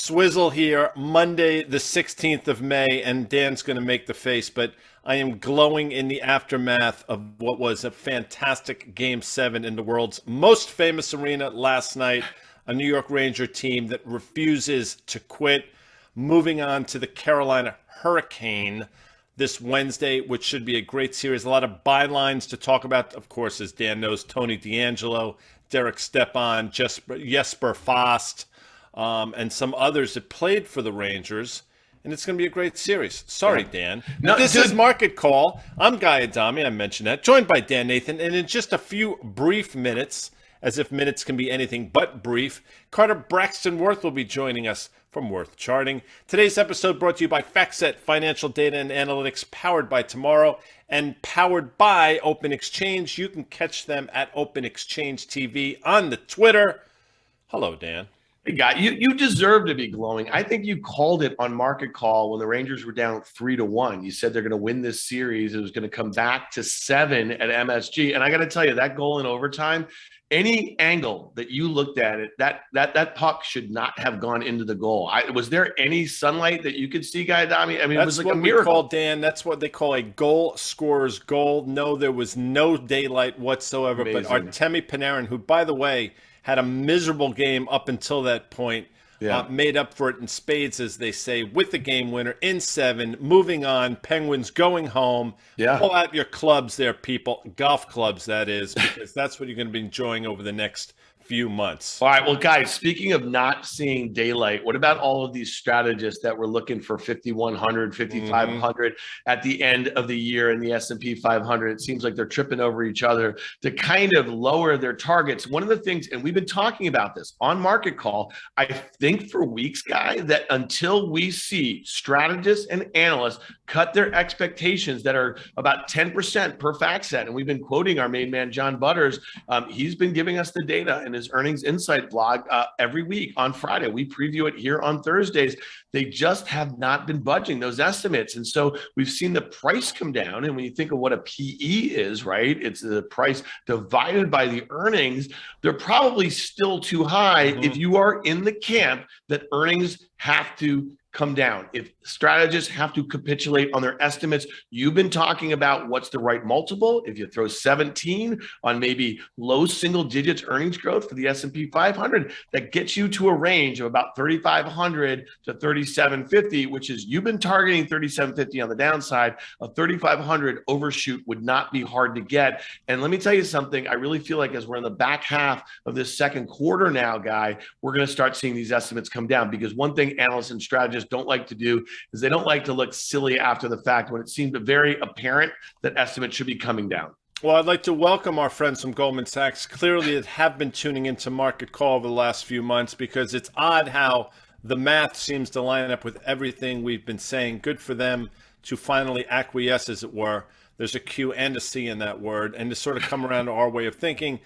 Swizzle here, Monday, the 16th of May, and Dan's going to make the face, but I am glowing in the aftermath of what was a fantastic Game 7 in the world's most famous arena last night. A New York Ranger team that refuses to quit, moving on to the Carolina Hurricane this Wednesday, which should be a great series. A lot of bylines to talk about, of course, as Dan knows, Tony D'Angelo, Derek Stepan, Jesper Fast, and some others that played for the Rangers. And it's going to be a great series. Sorry, Dan. This is Market Call. I'm Guy Adami. I mentioned that. Joined by Dan Nathan. And in just a few brief minutes, as if minutes can be anything but brief, Carter Braxton Worth will be joining us from Worth Charting. Today's episode brought to you by FactSet Financial Data and Analytics, powered by Tomorrow and powered by Open Exchange. You can catch them at Open Exchange TV on the Twitter. Hello, Dan. Hey, Guy, you deserve to be glowing. I think you called it on Market Call when the Rangers were down 3-1. You said they're going to win this series. It was going to come back to 7 at MSG. And I got to tell you, that goal in overtime, any angle that you looked at it, that puck should not have gone into the goal. Was there any sunlight that you could see, Guy Adami? I mean, it was like a miracle. That's what we call, Dan, that's what they call a goal scorer's goal. No, there was no daylight whatsoever. Amazing. But Artemi Panarin, who, by the way, had a miserable game up until that point, made up for it in spades, as they say, with the game winner in 7, moving on, Penguins going home. Pull out your clubs there, people, golf clubs, that is, because that's what you're going to be enjoying over the next few months. All right, well, guys, speaking of not seeing daylight, what about all of these strategists that were looking for 5,100, 5,500 at the end of the year in the S&P 500? It seems like they're tripping over each other to kind of lower their targets. One of the things, and we've been talking about this on Market Call, I think for weeks, Guy, that until we see strategists and analysts cut their expectations that are about 10% per FactSet, and we've been quoting our main man, John Butters, he's been giving us the data in his Earnings Insight blog every week on Friday. We preview it here on Thursdays. They just have not been budging those estimates. And so we've seen the price come down. And when you think of what a PE is, right, it's the price divided by the earnings. They're probably still too high if you are in the camp that earnings have to come down. If strategists have to capitulate on their estimates, you've been talking about what's the right multiple. If you throw 17 on maybe low single digits earnings growth for the S&P 500, that gets you to a range of about 3,500 to 3,750, which is, you've been targeting 3,750 on the downside. A 3,500 overshoot would not be hard to get. And let me tell you something, I really feel like as we're in the back half of this second quarter now, Guy, we're going to start seeing these estimates come down, because one thing analysts and strategists don't like to do is they don't like to look silly after the fact when it seemed very apparent that estimates should be coming down. Well, I'd like to welcome our friends from Goldman Sachs, clearly that have been tuning into Market Call over the last few months, because it's odd how the math seems to line up with everything we've been saying. Good for them to finally acquiesce, as it were. There's a Q and a C in that word, and to sort of come around to our way of thinking.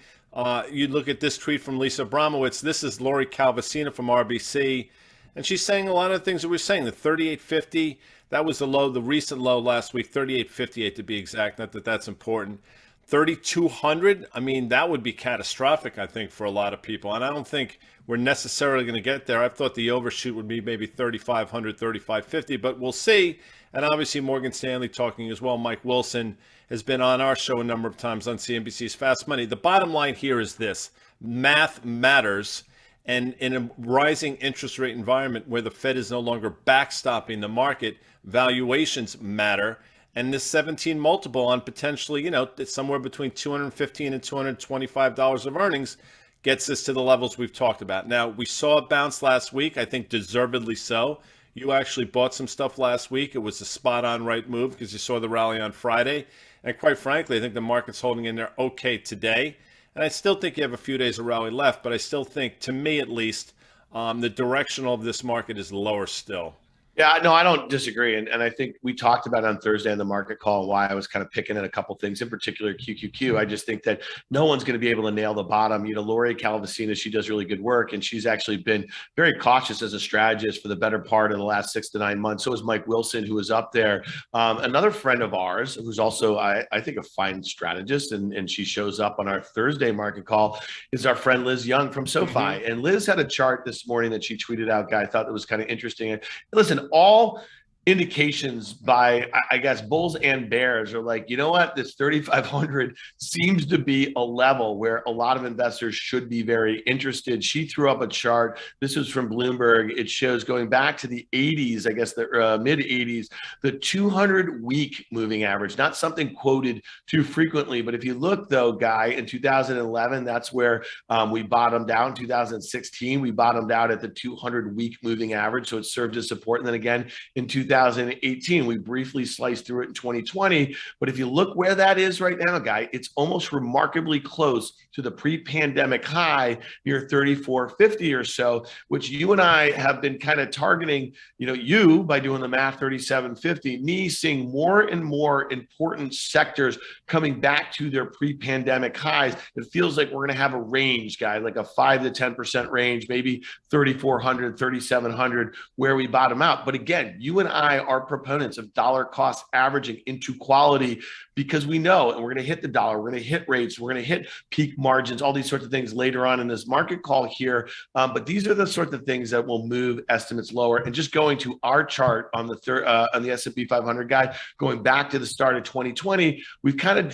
You look at this tweet from Lisa Abramowitz. This is Lori Calvasina from RBC. And she's saying a lot of things that we're saying. The 38.50, that was the low, the recent low last week, 38.58 to be exact. Not that that's important. 3,200, I mean, that would be catastrophic, I think, for a lot of people. And I don't think we're necessarily going to get there. I thought the overshoot would be maybe 3,500, 3,550, but we'll see. And obviously Morgan Stanley talking as well. Mike Wilson has been on our show a number of times on CNBC's Fast Money. The bottom line here is this: math matters. And in a rising interest rate environment where the Fed is no longer backstopping the market, valuations matter. And this 17 multiple on potentially, somewhere between $215 and $225 of earnings gets us to the levels we've talked about. Now, we saw a bounce last week, I think deservedly so. You actually bought some stuff last week. It was a spot-on right move because you saw the rally on Friday. And quite frankly, I think the market's holding in there okay today. And I still think you have a few days of rally left, but I still think, to me at least, the direction of this market is lower still. Yeah, no, I don't disagree. And I think we talked about on Thursday on the market call and why I was kind of picking at a couple things, in particular QQQ. I just think that no one's going to be able to nail the bottom. Lori Calvasina, she does really good work, and she's actually been very cautious as a strategist for the better part of the last 6 to 9 months. So is Mike Wilson, who was up there. Another friend of ours, who's also, I think, a fine strategist, and she shows up on our Thursday market call, is our friend Liz Young from SoFi. Mm-hmm. And Liz had a chart this morning that she tweeted out, Guy. I thought that was kind of interesting. Listen, all indications by, I guess, bulls and bears are like, you know what, this 3,500 seems to be a level where a lot of investors should be very interested. She threw up a chart. This is from Bloomberg. It shows going back to the 80s, I guess the mid 80s, the 200-week moving average, not something quoted too frequently. But if you look, though, Guy, in 2011, that's where we bottomed out. In 2016, we bottomed out at the 200-week moving average. So it served as support. And then again, in 2018, we briefly sliced through it in 2020. But if you look where that is right now, Guy, it's almost remarkably close to the pre-pandemic high near 3450 or so, which you and I have been kind of targeting, you by doing the math, 3750, me seeing more and more important sectors coming back to their pre-pandemic highs. It feels like we're going to have a range, Guy, like a 5 to 10% range, maybe 3,400, 3,700, where we bottom out. But again, you and I are proponents of dollar cost averaging into quality, because we know, and we're going to hit the dollar, we're going to hit rates, we're going to hit peak margins, all these sorts of things later on in this market call here. But these are the sorts of things that will move estimates lower. And just going to our chart on the S&P 500, Guy, going back to the start of 2020, we've kind of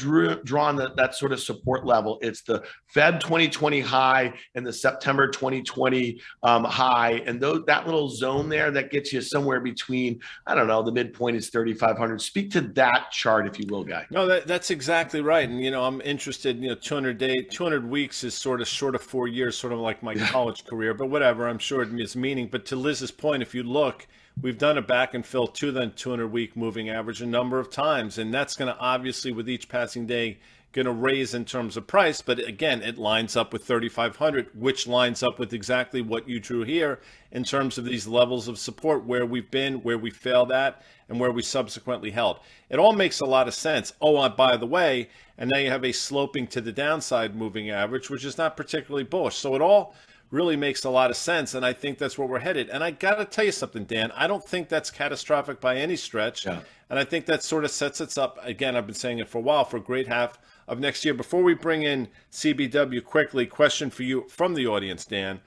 drawn that sort of support level. It's the Feb 2020 high and the September 2020 high, and that little zone there that gets you somewhere between, I don't know, the midpoint is 3,500. Speak to that chart, if you will, Guy. No, that's exactly right. And, I'm interested, 200 weeks is sort of short of 4 years, sort of like my college career, but whatever, I'm sure it means meaning. But to Liz's point, if you look, we've done a back and fill to the 200-week moving average a number of times. And that's going to obviously, with each passing day, going to raise in terms of price. But again, it lines up with 3,500, which lines up with exactly what you drew here in terms of these levels of support, where we've been, where we failed at, and where we subsequently held. It all makes a lot of sense. Oh, by the way, and now you have a sloping to the downside moving average, which is not particularly bullish. So it all really makes a lot of sense, and I think that's where we're headed. And I got to tell you something, Dan, I don't think that's catastrophic by any stretch. Yeah. And I think that sort of sets us up, again, I've been saying it for a while, for a great half of next year. Before we bring in CBW quickly, question for you from the audience, Dan.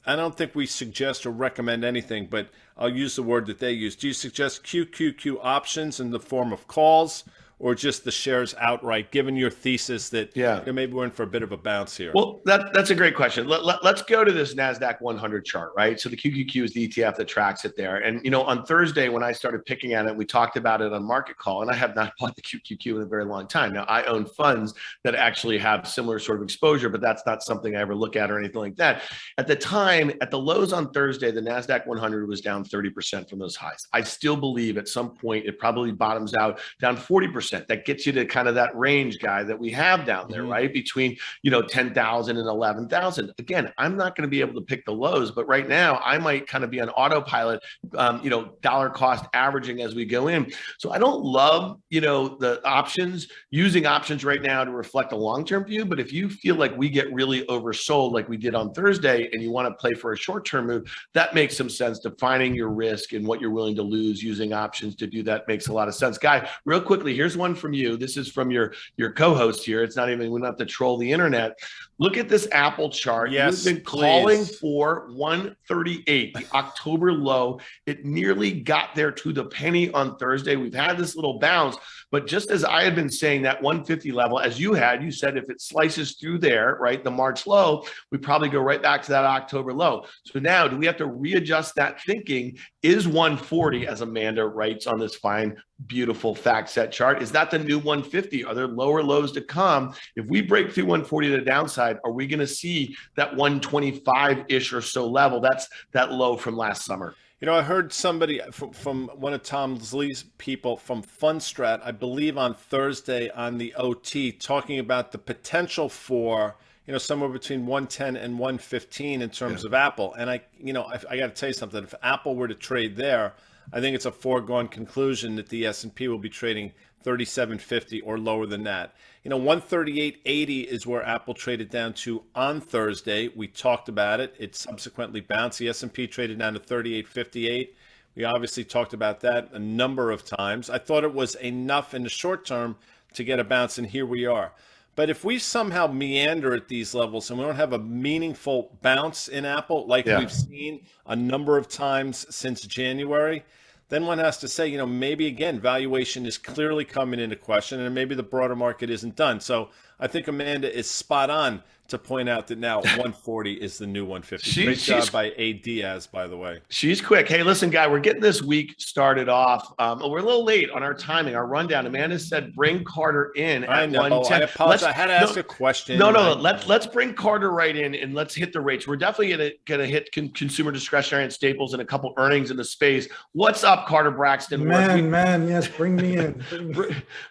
I don't think we suggest or recommend anything, but I'll use the word that they use. Do you suggest QQQ options in the form of calls, or just the shares outright, given your thesis that maybe we're in for a bit of a bounce here? Well, that's a great question. Let's go to this NASDAQ 100 chart, right? So the QQQ is the ETF that tracks it there. And, on Thursday, when I started picking at it, we talked about it on Market Call, and I have not bought the QQQ in a very long time. Now, I own funds that actually have similar sort of exposure, but that's not something I ever look at or anything like that. At the time, at the lows on Thursday, the NASDAQ 100 was down 30% from those highs. I still believe at some point it probably bottoms out down 40%. That gets you to kind of that range, Guy, that we have down there, right? Between, 10,000 and 11,000. Again, I'm not going to be able to pick the lows, but right now I might kind of be on autopilot, dollar cost averaging as we go in. So I don't love, the options, using options right now to reflect a long-term view. But if you feel like we get really oversold like we did on Thursday, and you want to play for a short-term move, that makes some sense. Defining your risk and what you're willing to lose using options to do that makes a lot of sense. Guy, real quickly, here's one from you. This is from your co-host here. It's not even, we don't have to troll the internet. Look at this Apple chart. Yes, you've been calling for 138, the October low. It nearly got there to the penny on Thursday. We've had this little bounce, but just as I had been saying, that 150 level, as you said, if it slices through there, right, the March low, we probably go right back to that October low. So now, do we have to readjust that thinking? Is 140, as Amanda writes on this fine, beautiful fact set chart, is that the new 150? Are there lower lows to come? If we break through 140 to the downside, are we going to see that 125-ish or so level? That's that low from last summer. I heard somebody from one of Tom Lee's people from Fundstrat, I believe on Thursday on the OT, talking about the potential for somewhere between 110 and 115 in terms of Apple. And I got to tell you something. If Apple were to trade there, I think it's a foregone conclusion that the S&P will be trading 37.50 or lower than that. 138.80 is where Apple traded down to on Thursday. We talked about it. It subsequently bounced. The S&P traded down to 38.58. We obviously talked about that a number of times. I thought it was enough in the short term to get a bounce, and here we are. But if we somehow meander at these levels and we don't have a meaningful bounce in Apple like we've seen a number of times since January, then one has to say, maybe again, valuation is clearly coming into question and maybe the broader market isn't done. So I think Amanda is spot on to point out that now 140 is the new 150. Great job by A. Diaz, by the way. She's quick. Hey, listen, Guy, we're getting this week started off. We're a little late on our timing, our rundown. Amanda said bring Carter in at 110. I apologize. I had to ask a question. No. Let's bring Carter right in and let's hit the rates. We're definitely going to hit consumer discretionary and staples and a couple earnings in the space. What's up, Carter Braxton? Man, yes, bring me in.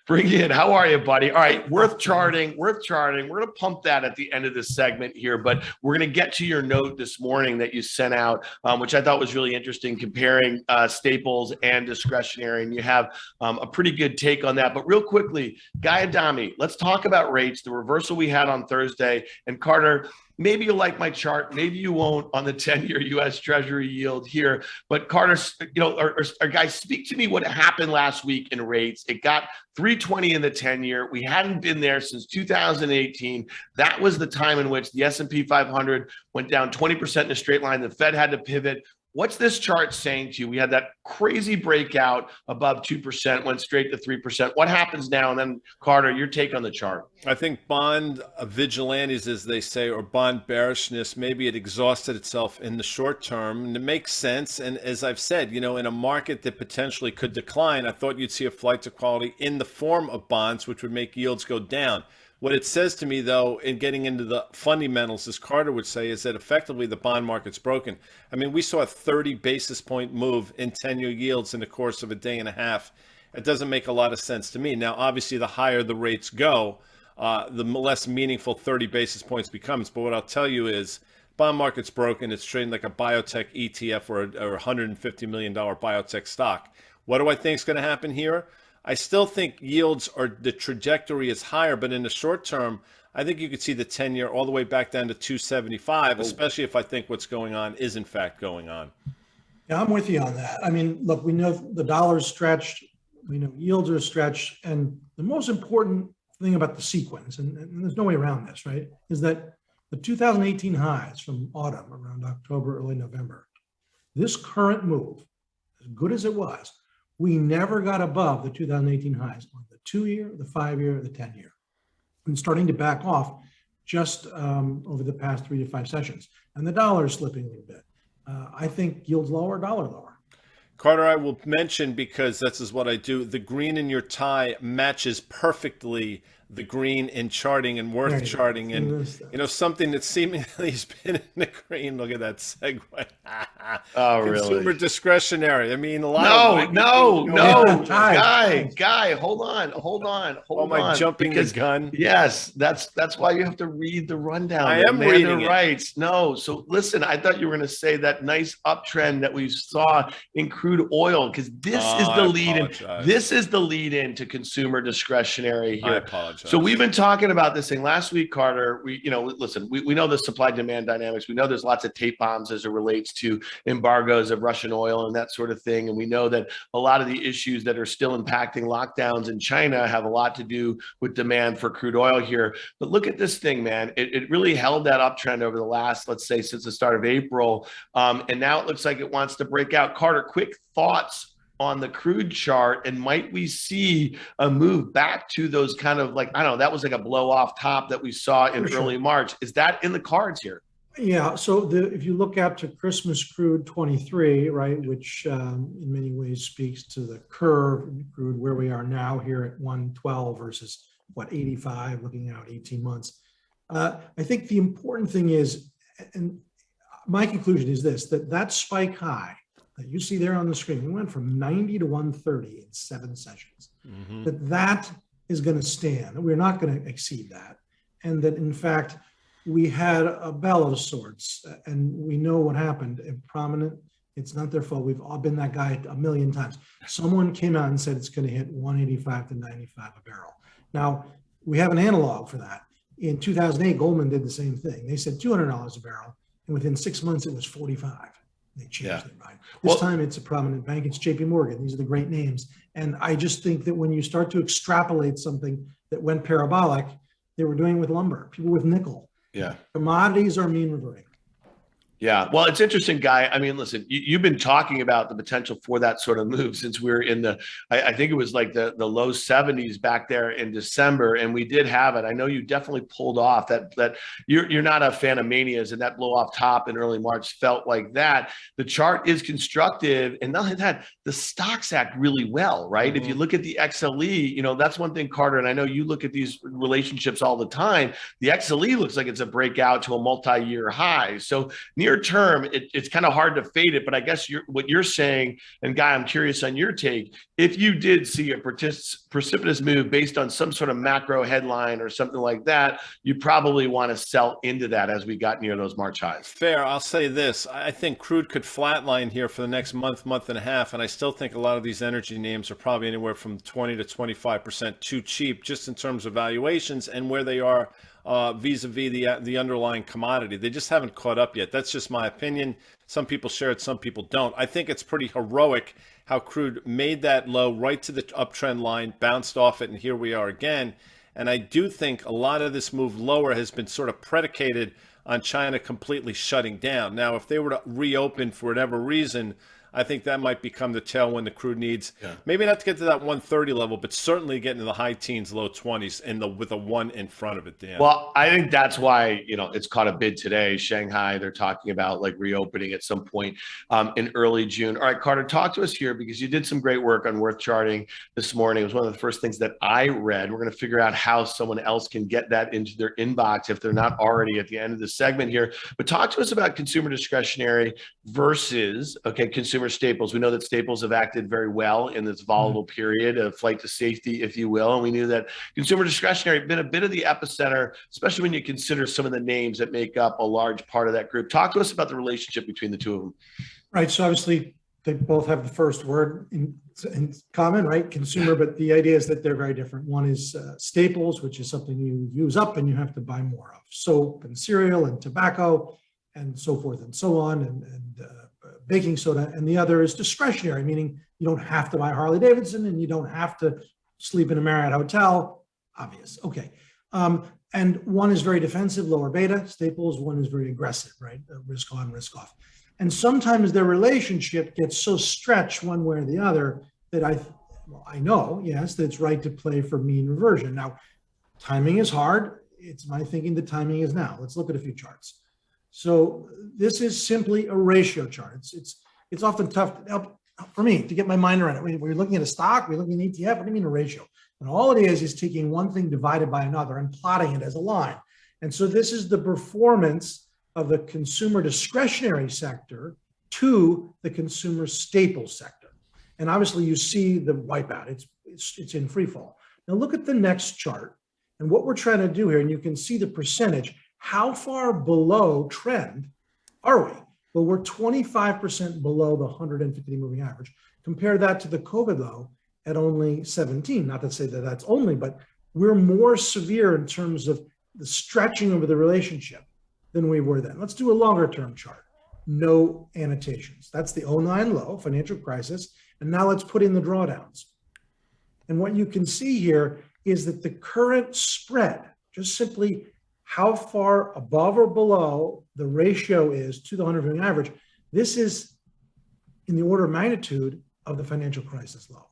Bring you in. How are you, buddy? All right, worth charting. We're going to pump that at the end of this segment here, but we're going to get to your note this morning that you sent out, which I thought was really interesting, comparing staples and discretionary, and you have a pretty good take on that. But real quickly, Guy Adami, let's talk about rates, the reversal we had on Thursday. And Carter, maybe you like my chart, maybe you won't on the 10-year U.S. Treasury yield here. But Carter, or guys, speak to me what happened last week in rates. It got 320 in the 10-year. We hadn't been there since 2018. That was the time in which the S&P 500 went down 20% in a straight line. The Fed had to pivot. What's this chart saying to you? We had that crazy breakout above 2%, went straight to 3%. What happens now? And then, Carter, your take on the chart. I think bond vigilantes, as they say, or bond bearishness, maybe it exhausted itself in the short term. And it makes sense. And as I've said, in a market that potentially could decline, I thought you'd see a flight to quality in the form of bonds, which would make yields go down. What it says to me, though, in getting into the fundamentals, as Carter would say, is that effectively the bond market's broken. I mean, we saw a 30 basis point move in 10-year yields in the course of a day and a half. It doesn't make a lot of sense to me. Now, obviously, the higher the rates go, the less meaningful 30 basis points becomes. But what I'll tell you is bond market's broken. It's trading like a biotech ETF or a $150 million biotech stock. What do I think is going to happen here? I still think yields the trajectory is higher, but in the short term, I think you could see the 10-year all the way back down to 275, especially if I think what's going on is in fact going on. Yeah, I'm with you on that. I mean, look, we know the dollar's stretched, we know yields are stretched, and the most important thing about the sequence, and there's no way around this, right, is that the 2018 highs from autumn, around October, early November, this current move, as good as it was, we never got above the 2018 highs on the 2-year, the 5-year, the 10-year, and starting to back off just over the past 3 to 5 sessions. And the dollar is slipping a little bit. I think yields lower, dollar lower. Carter, I will mention, because this is what I do, the green in your tie matches perfectly the green in charting and worth charting. And, something that seemingly has been in the green. Look at that segue. Oh, really? Consumer discretionary. I mean, a lot No. Guy, hold on. Oh, my jumping the gun. Yes, that's why you have to read the rundown. I am reading it. Writes. No, so listen, I thought you were going to say that nice uptrend that we saw in crude oil, because this is the lead in. This is the lead in to consumer discretionary here. I apologize. So we've been talking about this thing last week, Carter. We know the supply demand dynamics. We know there's lots of tape bombs as it relates to embargoes of Russian oil and that sort of thing. And we know that a lot of the issues that are still impacting lockdowns in China have a lot to do with demand for crude oil here. But look at this thing, man. It really held that uptrend over the last, let's say, since the start of April. And now it looks like it wants to break out. Carter, quick thoughts on the crude chart, and might we see a move back to those kind of like, I don't know, that was like a blow off top that we saw in early March. Is that in the cards here? Yeah. So if you look out to Christmas crude 23, right, which in many ways speaks to the curve in crude where we are now here at 112 versus 85, looking out 18 months. I think the important thing is, and my conclusion is this, that spike high that you see there on the screen, we went from 90 to 130 in 7 sessions. That is going to stand. We're not going to exceed that. And that, in fact, we had a bell of sorts, and we know what happened. Prominent, it's not their fault. We've all been that guy a million times. Someone came out and said it's going to hit 185 to 95 a barrel. Now, we have an analog for that. In 2008, Goldman did the same thing. They said $200 a barrel, and within 6 months, it was 45. They changed their mind. This time, it's a prominent bank. It's JP Morgan. These are the great names. And I just think that when you start to extrapolate something that went parabolic, they were doing with lumber, people with nickel. Yeah. Commodities are mean reverting. Yeah. Well, it's interesting, Guy. I mean, listen, you've been talking about the potential for that sort of move since we were in the, I think it was like the low 70s back there in December. And we did have it. I know you definitely pulled off that you're not a fan of manias, and that blow off top in early March felt like that. The chart is constructive. And not only that, the stocks act really well, right? Mm-hmm. If you look at the XLE, that's one thing, Carter, and I know you look at these relationships all the time. The XLE looks like it's a breakout to a multi-year high. So near term, it's kind of hard to fade it, but I guess what you're saying, and Guy, I'm curious on your take, if you did see a precipitous move based on some sort of macro headline or something like that, you probably want to sell into that as we got near those March highs. Fair. I'll say this. I think crude could flatline here for the next month and a half, and I still think a lot of these energy names are probably anywhere from 20 to 25% too cheap, just in terms of valuations and where they are vis-a-vis the underlying commodity. They just haven't caught up yet. That's just my opinion. Some people share it, some people don't. I think it's pretty heroic how crude made that low right to the uptrend line, bounced off it, and here we are again. And I do think a lot of this move lower has been sort of predicated on China completely shutting down. Now, if they were to reopen for whatever reason, I think that might become the tailwind the crude needs. Yeah. Maybe not to get to that 130 level, but certainly get into the high teens, low 20s, and with a one in front of it, Dan. Well, I think that's why, it's caught a bid today. Shanghai, they're talking about like reopening at some point in early June. All right, Carter, talk to us here because you did some great work on Worth Charting this morning. It was one of the first things that I read. We're going to figure out how someone else can get that into their inbox if they're not already at the end of the segment here. But talk to us about consumer discretionary versus, consumer staples. We know that staples have acted very well in this volatile period of flight to safety, if you will. And we knew that consumer discretionary had been a bit of the epicenter, especially when you consider some of the names that make up a large part of that group. Talk to us about the relationship between the two of them. Right. So obviously they both have the first word in common, right? Consumer, but the idea is that they're very different. One is staples, which is something you use up and you have to buy more of. Soap and cereal and tobacco and so forth and so on, and baking soda. And the other is discretionary, meaning you don't have to buy Harley Davidson and you don't have to sleep in a Marriott hotel. Obvious. Okay. And one is very defensive, lower beta, staples. One is very aggressive, right? Risk on, risk off. And sometimes their relationship gets so stretched one way or the other that I know, yes, that it's right to play for mean reversion. Now, timing is hard. It's my thinking the timing is now. Let's look at a few charts. So this is simply a ratio chart. It's often tough to help for me to get my mind around it. We're looking at a stock, we're looking at an ETF, what do you mean a ratio? And all it is taking one thing divided by another and plotting it as a line. And so this is the performance of the consumer discretionary sector to the consumer staples sector. And obviously you see the wipeout, it's in free fall. Now look at the next chart. And what we're trying to do here, and you can see the percentage, how far below trend are we? Well, we're 25% below the 150 moving average. Compare that to the COVID low at only 17. Not to say that that's only, but we're more severe in terms of the stretching of the relationship than we were then. Let's do a longer term chart. No annotations. That's the 09 low, financial crisis. And now let's put in the drawdowns. And what you can see here is that the current spread, just simply how far above or below the ratio is to the 100 moving average, this is in the order of magnitude of the financial crisis low.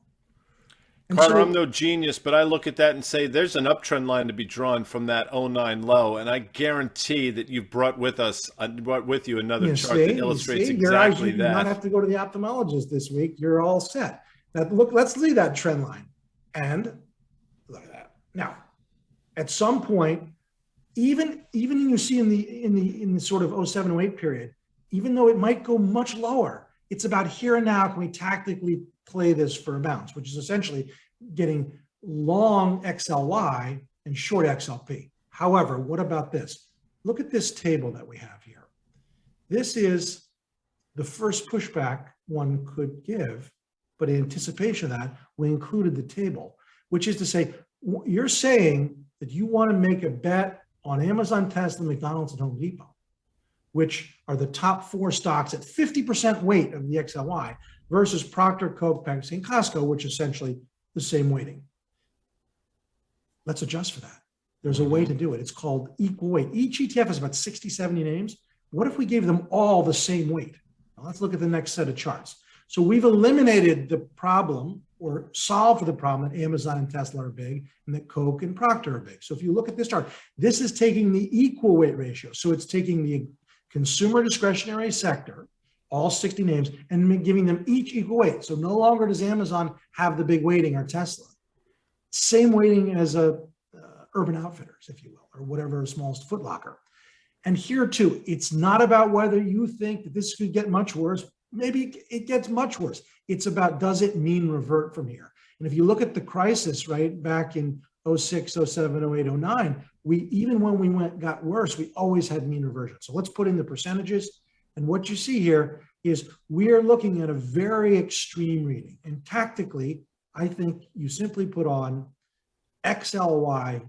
And Carter, I'm no genius, but I look at that and say there's an uptrend line to be drawn from that 09 low, and I guarantee that you've brought with you another chart that illustrates exactly that. You do not have to go to the ophthalmologist this week. You're all set. Now look, let's leave that trend line, and look at that. Now, at some point, even you see in the sort of 07, 08 period, even though it might go much lower, it's about here and now. Can we tactically play this for a bounce, which is essentially getting long XLY and short XLP. However, what about this? look at this table that we have here. This is the first pushback one could give, but in anticipation of that, we included the table, which is to say, you're saying that you want to make a bet on Amazon, Tesla, McDonald's, and Home Depot, which are the top 4 stocks at 50% weight of the XLY versus Procter, Coke, Pepsi, and Costco, which is essentially the same weighting. Let's adjust for that. There's a way to do it. It's called equal weight. Each ETF has about 60, 70 names. What if we gave them all the same weight? Now let's look at the next set of charts. So we've eliminated the problem or solved for the problem that Amazon and Tesla are big and that Coke and Procter are big. So if you look at this chart, this is taking the equal weight ratio. So it's taking the consumer discretionary sector, all 60 names, and giving them each equal weight. So no longer does Amazon have the big weighting or Tesla. Same weighting as a Urban Outfitters, if you will, or whatever, smallest Foot Locker. And here too, it's not about whether you think that this could get much worse. Maybe it gets much worse. It's about, does it mean revert from here? And if you look at the crisis, right, back in 06, 07, 08, 09, even when we got worse, we always had mean reversion. So let's put in the percentages. And what you see here is we are looking at a very extreme reading. And tactically, I think you simply put on XLY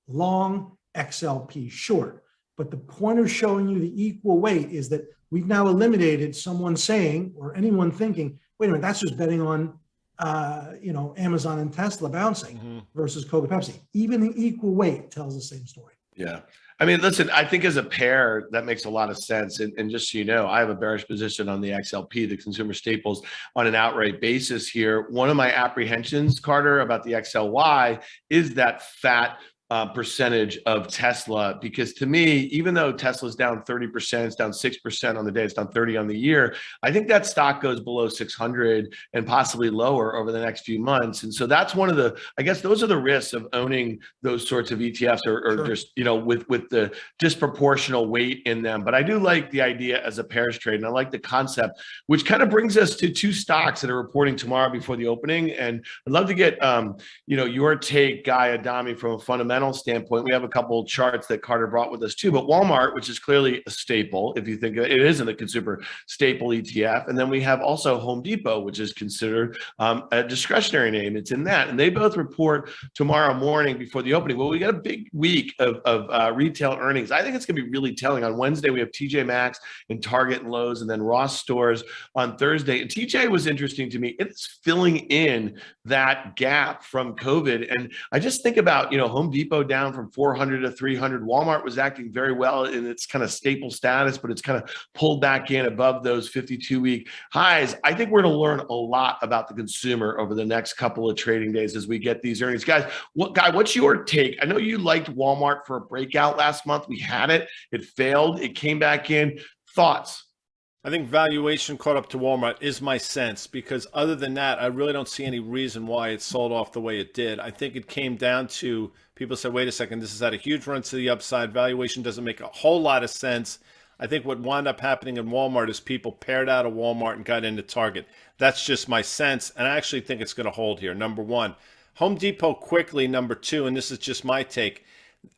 long, XLP short. But the point of showing you the equal weight is that we've now eliminated someone saying, or anyone thinking, wait a minute, that's just betting on Amazon and Tesla bouncing versus Coke and Pepsi. Even the equal weight tells the same story. Yeah. I mean, listen, I think as a pair, that makes a lot of sense. And just so you know, I have a bearish position on the XLP, the consumer staples, on an outright basis here. One of my apprehensions, Carter, about the XLY is that fat percentage of Tesla, because to me, even though Tesla's down 30%, it's down 6% on the day, it's down 30 on the year, I think that stock goes below 600 and possibly lower over the next few months. And so that's one of the, I guess those are the risks of owning those sorts of ETFs or sure. Just, with the disproportional weight in them. But I do like the idea as a pairs trade. And I like the concept, which kind of brings us to 2 stocks that are reporting tomorrow before the opening. And I'd love to get, your take, Guy Adami, from a fundamental standpoint. We have a couple of charts that Carter brought with us too, but Walmart, which is clearly a staple, if you think of it, it isn't a consumer staple ETF. And then we have also Home Depot, which is considered a discretionary name. It's in that. And they both report tomorrow morning before the opening. Well, we got a big week of retail earnings. I think it's going to be really telling. On Wednesday, we have TJ Maxx and Target and Lowe's, and then Ross Stores on Thursday. And TJ was interesting to me. It's filling in that gap from COVID. And I just think about, Home Depot down from 400 to 300. Walmart was acting very well in its kind of staple status, but it's kind of pulled back in above those 52-week highs. I think we're going to learn a lot about the consumer over the next couple of trading days as we get these earnings. Guy, what's your take? I know you liked Walmart for a breakout last month. We had it. It failed. It came back in. Thoughts? I think valuation caught up to Walmart is my sense, because other than that, I really don't see any reason why it sold off the way it did. I think it came down to people said, wait a second, this has had a huge run to the upside. Valuation doesn't make a whole lot of sense. I think what wound up happening in Walmart is people paired out of Walmart and got into Target. That's just my sense, and I actually think it's going to hold here, number one. Home Depot quickly, number two, and this is just my take.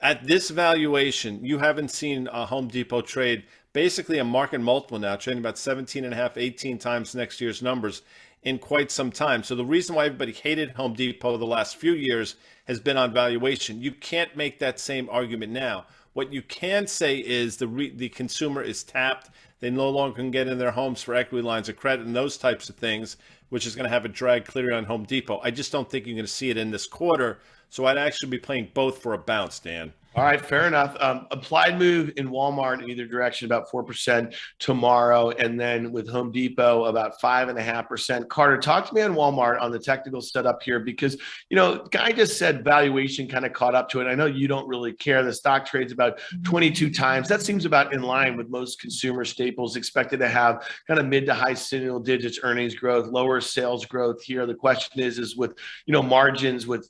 At this valuation, you haven't seen a Home Depot trade basically a market multiple now, trading about 17.5, 18 times next year's numbers in quite some time. So the reason why everybody hated Home Depot the last few years has been on valuation. You can't make that same argument now. What you can say is the consumer is tapped. They no longer can get in their homes for equity lines of credit and those types of things, which is going to have a drag clearly on Home Depot. I just don't think you're going to see it in this quarter. So I'd actually be playing both for a bounce, Dan. All right, fair enough. Applied move in Walmart in either direction, about 4% tomorrow. And then with Home Depot, about 5.5%. Carter, talk to me on Walmart on the technical setup here, because, Guy just said valuation kind of caught up to it. I know you don't really care. The stock trades about 22 times. That seems about in line with most consumer staples, expected to have kind of mid to high single digits earnings growth, lower sales growth here. The question is with, margins, with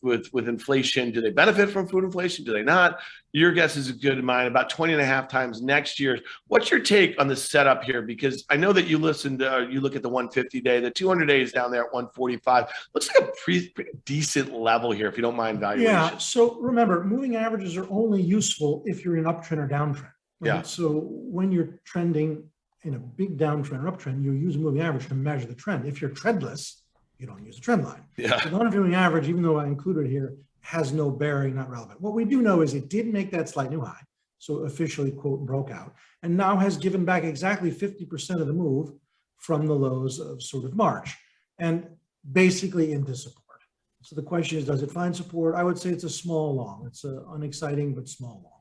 inflation, do they benefit from food inflation? Do they not? Your guess is as good as mine, about 20.5 times next year. What's your take on the setup here? Because I know that you look at the 150 day, the 200 day is down there at 145. Looks like a pretty decent level here, if you don't mind valuation. Yeah. So remember, moving averages are only useful if you're in an uptrend or downtrend. right? Yeah. So when you're trending in a big downtrend or uptrend, you use a moving average to measure the trend. If you're trendless, you don't use a trend line. Yeah. The non-moving average, even though I included it here, has no bearing, not relevant. What we do know is it did make that slight new high, so officially, quote, broke out, and now has given back exactly 50% of the move from the lows of sort of March, and basically into support. So the question is, does it find support? I would say it's a small long. It's an unexciting but small long.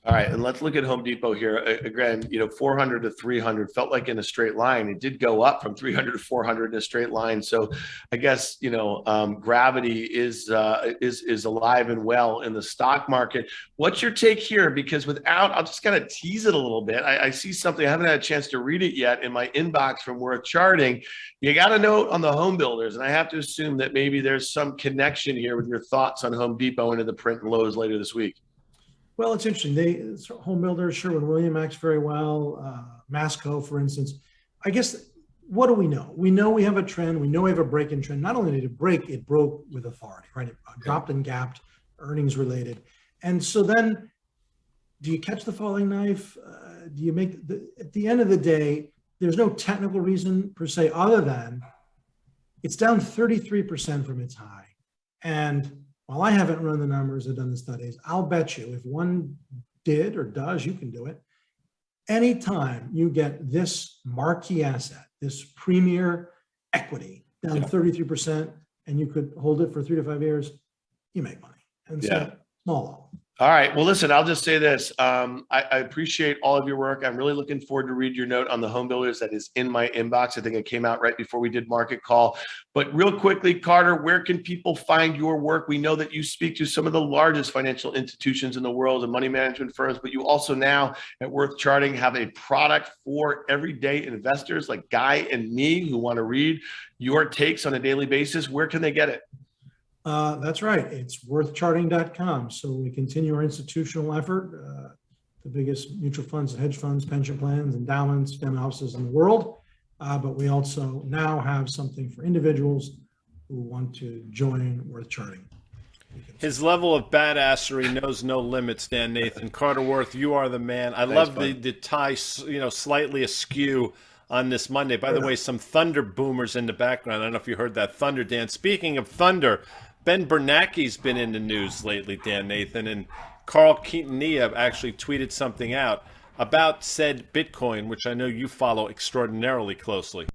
All right, and let's look at Home Depot here. Again, 400 to 300 felt like in a straight line. It did go up from 300 to 400 in a straight line. So I guess, gravity is alive and well in the stock market. What's your take here? Because I'll just kind of tease it a little bit. I see something, I haven't had a chance to read it yet in my inbox from Worth Charting. You got a note on the home builders, and I have to assume that maybe there's some connection here with your thoughts on Home Depot into the print and lows later this week. Well, it's interesting. Home builders, Sherwin-Williams acts very well. Masco, for instance. I guess, what do we know? We know we have a trend. We know we have a break in trend. Not only did it break, it broke with authority, right? It dropped and gapped, earnings related. And so then, do you catch the falling knife? Do you make at the end of the day, there's no technical reason per se, other than it's down 33% from its high. And while I haven't run the numbers or done the studies, I'll bet you if one did or does, you can do it. Anytime you get this marquee asset, this premier equity down 33%, and you could hold it for 3 to 5 years, you make money. And so small. All right. Well, listen, I'll just say this. I appreciate all of your work. I'm really looking forward to read your note on the home builders that is in my inbox. I think it came out right before we did market call. But real quickly, Carter, where can people find your work? We know that you speak to some of the largest financial institutions in the world and money management firms, but you also now at Worth Charting have a product for everyday investors like Guy and me who want to read your takes on a daily basis. Where can they get it? That's right. It's worthcharting.com. So we continue our institutional effort, the biggest mutual funds and hedge funds, pension plans, endowments, family offices in the world. But we also now have something for individuals who want to join Worth Charting. His level of badassery knows no limits, Dan Nathan. Carter Worth, you are the man. I love the tie, slightly askew on this Monday. By the way, some thunder boomers in the background. I don't know if you heard that thunder, Dan. Speaking of thunder, Ben Bernanke's been in the news lately, Dan Nathan, and Carl Quintanilla actually tweeted something out about said Bitcoin, which I know you follow extraordinarily closely.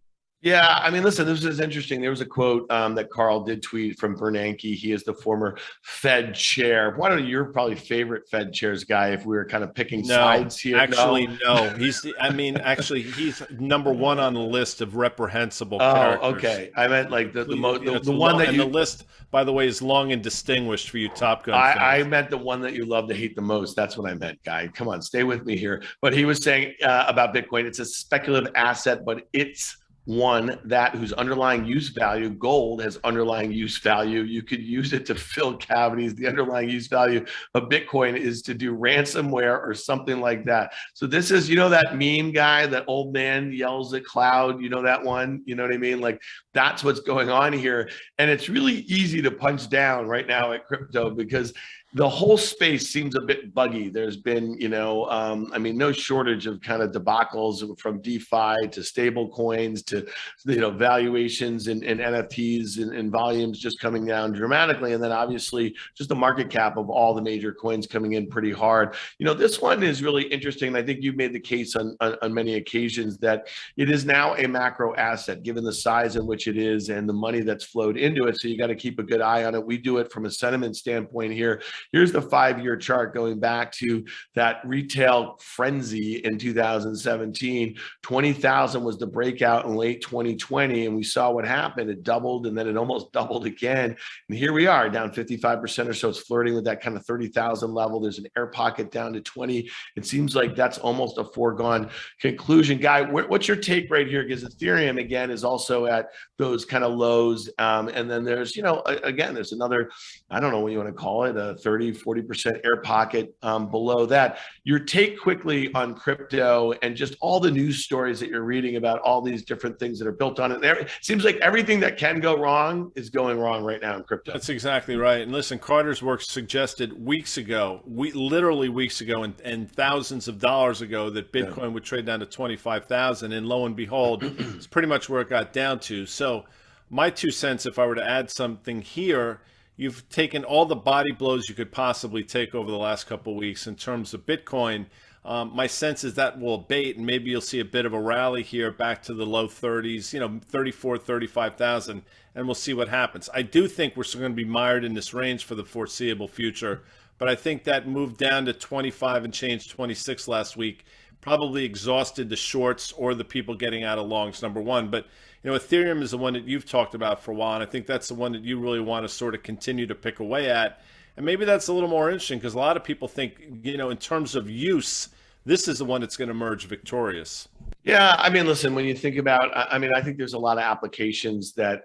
Yeah, I mean, listen, this is interesting. There was a quote that Carl did tweet from Bernanke. He is the former Fed chair. One of your probably favorite Fed chairs, Guy, if we were kind of picking sides here. Actually, no. He's number one on the list of reprehensible characters. Oh, okay. I meant like the one that you... And the list, by the way, is long and distinguished for you Top Gun fans. I meant the one that you love to hate the most. That's what I meant, Guy. Come on, stay with me here. But he was saying about Bitcoin, it's a speculative asset, but it's one that whose underlying use value, gold has underlying use value. You could use it to fill cavities. The underlying use value of Bitcoin is to do ransomware or something like that. So this is, that meme, Guy, that old man yells at cloud, that one, you know what I mean? Like that's what's going on here. And it's really easy to punch down right now at crypto because the whole space seems a bit buggy. There's been, no shortage of kind of debacles from DeFi to stable coins to, valuations and NFTs and volumes just coming down dramatically. And then obviously just the market cap of all the major coins coming in pretty hard. This one is really interesting. I think you've made the case on many occasions that it is now a macro asset, given the size in which it is and the money that's flowed into it. So you got to keep a good eye on it. We do it from a sentiment standpoint here. Here's the 5-year chart going back to that retail frenzy in 2017. 20,000 was the breakout in late 2020, and we saw what happened. It doubled, and then it almost doubled again. And here we are, down 55% or so. It's flirting with that kind of 30,000 level. There's an air pocket down to 20. It seems like that's almost a foregone conclusion. Guy, what's your take right here? Because Ethereum, again, is also at those kind of lows. And then there's, again, there's another, I don't know what you want to call it, a 30 30-40% air pocket below that. Your take quickly on crypto and just all the news stories that you're reading about all these different things that are built on it. It seems like everything that can go wrong is going wrong right now in crypto. That's exactly right. And listen, Carter's work suggested weeks ago, literally weeks ago and thousands of dollars ago that Bitcoin would trade down to 25,000. And lo and behold, it's pretty much where it got down to. So my 2 cents, if I were to add something here, you've taken all the body blows you could possibly take over the last couple of weeks in terms of Bitcoin. My sense is that will abate, and maybe you'll see a bit of a rally here back to the low 30s, 34, 35,000, and we'll see what happens. I do think we're still going to be mired in this range for the foreseeable future, but I think that move down to 25 and change 26 last week probably exhausted the shorts or the people getting out of longs, number one. But Ethereum is the one that you've talked about for a while, and I think that's the one that you really want to sort of continue to pick away at. And maybe that's a little more interesting because a lot of people think, in terms of use, this is the one that's going to emerge victorious. Yeah, I mean, listen, when you think about, I think there's a lot of applications that,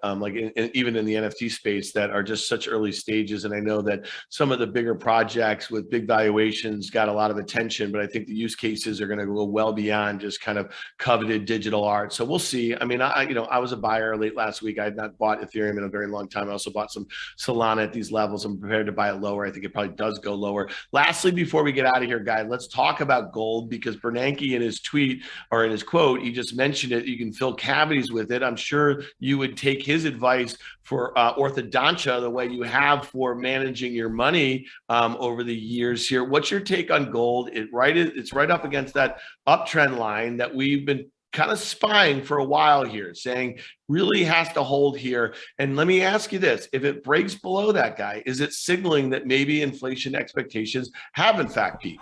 even in the NFT space, that are just such early stages. And I know that some of the bigger projects with big valuations got a lot of attention, but I think the use cases are going to go well beyond just kind of coveted digital art. So we'll see. I mean, I was a buyer late last week. I had not bought Ethereum in a very long time. I also bought some Solana at these levels. I'm prepared to buy it lower. I think it probably does go lower. Lastly, before we get out of here, Guy, let's talk about gold, because Bernanke in his tweet, or in his quote, he just mentioned it. You can fill cavities with it. I'm sure you would take his advice for orthodontia the way you have for managing your money over the years here. What's your take on gold? It's right up against that uptrend line that we've been kind of spying for a while here, saying really has to hold here. And let me ask you this, if it breaks below that, Guy, is it signaling that maybe inflation expectations have in fact peaked?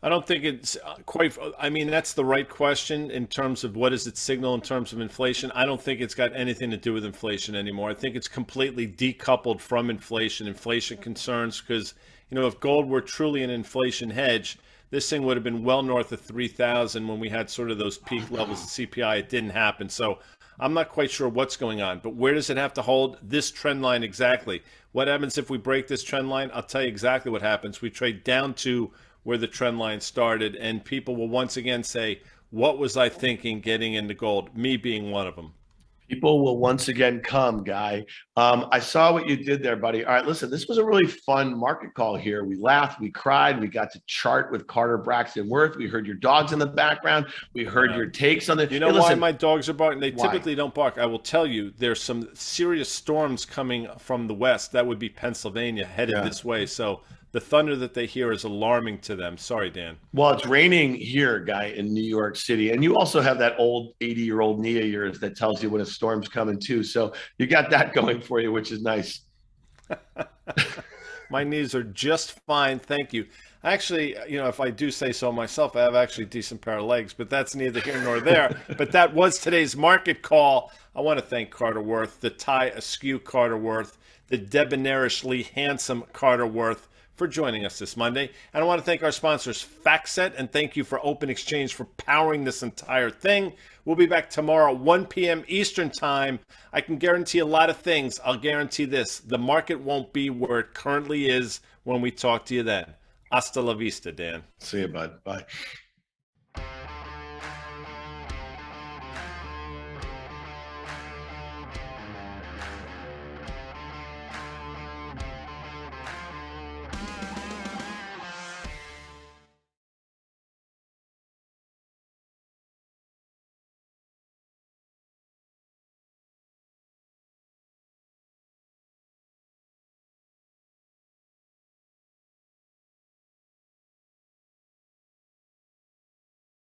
I don't think it's quite, that's the right question in terms of what does it signal in terms of inflation. I don't think it's got anything to do with inflation anymore. I think it's completely decoupled from inflation concerns, because, if gold were truly an inflation hedge, this thing would have been well north of 3,000 when we had sort of those peak levels of CPI. It didn't happen. So I'm not quite sure what's going on, but where does it have to hold? This trend line exactly. What happens if we break this trend line? I'll tell you exactly what happens. We trade down to where the trend line started, and people will once again say, what was I thinking getting into gold? Me being one of them. People will once again come, Guy. I saw what you did there, buddy. All right, listen, this was a really fun market call here. We laughed, we cried, we got to chart with Carter Braxton Worth. We heard your dogs in the background. We heard your takes on it. You know why my dogs are barking? They typically don't bark. I will tell you, there's some serious storms coming from the west. That would be Pennsylvania headed this way. So the thunder that they hear is alarming to them. Sorry, Dan. Well, it's raining here, Guy, in New York City. And you also have that old 80-year-old knee of yours that tells you when a storm's coming too. So you got that going for you, which is nice. My knees are just fine. Thank you. Actually, if I do say so myself, I have actually a decent pair of legs, but that's neither here nor there. But that was today's market call. I want to thank Carter Worth, the tie askew Carter Worth, the debonairishly handsome Carter Worth, for joining us this Monday. And I want to thank our sponsors, FactSet, and thank you for Open Exchange for powering this entire thing. We'll be back tomorrow, 1 p.m. Eastern Time. I can guarantee a lot of things. I'll guarantee this. The market won't be where it currently is when we talk to you then. Hasta la vista, Dan. See you, bud. Bye.